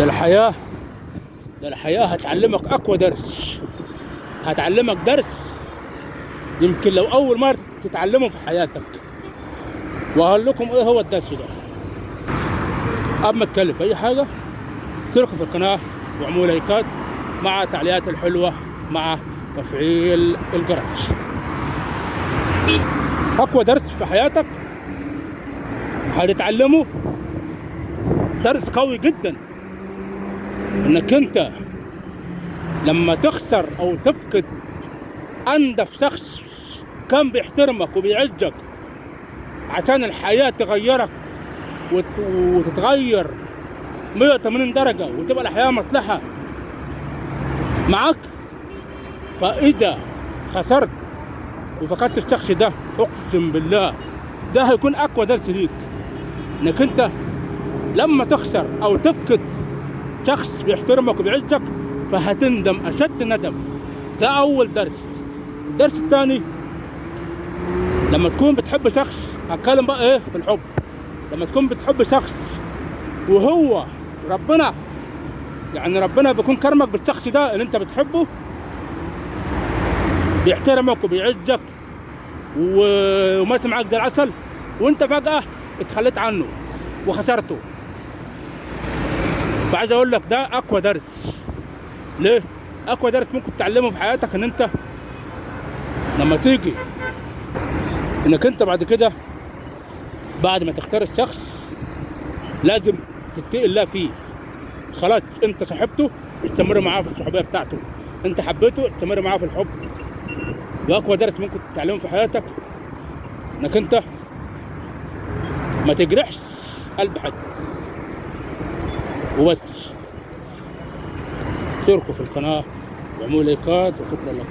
ده الحياة ده الحياة هتعلمك أقوى درس. هتعلمك درس يمكن لو أول مرة تتعلمه في حياتك. وهقول لكم إيه هو الدرس ده. قبل ما أتكلم في أي حاجة اشتركوا في القناة واعملوا لايكات مع التعليقات الحلوة مع تفعيل الجرس. أقوى درس في حياتك هتتعلمه، درس قوي جدا، إنك أنت لما تخسر أو تفقد أنظف شخص كان بيحترمك وبيعزك عشان الحياة تغيرك وتتغير 180 درجة وتبقى الحياة مصلحة معك. فإذا خسرت وفقدت الشخص ده أقسم بالله ده هيكون أقوى درس ليك، إنك أنت لما تخسر أو تفقد شخص بيحترمك وبيعزك فهتندم أشد ندم. ده أول درس. الدرس الثاني لما تكون بتحب شخص، هتكلم بقى إيه في الحب. لما تكون بتحب شخص وهو ربنا بيكون كرمك بالشخص ده اللي أنت بتحبه، بيحترمك وبيعزك وماشي معاك زي العسل، وأنت فجأة اتخليت عنه وخسرته. فعايز أقول لك ده أقوى درس. ليه؟ أقوى درس ممكن تتعلمه في حياتك إن أنت لما تيجي إنك أنت بعد كده بعد ما تختار الشخص لازم تتقي الله فيه. خلاص أنت صاحبته استمر معاه في الصحوبية بتاعته، أنت حبيته استمر معاه في الحب. وأقوى درس ممكن تتعلمه في حياتك إنك أنت ما تجرحش قلب حد وبس. اشتركوا في القناة واعملوا لايكات وشكرا لكم.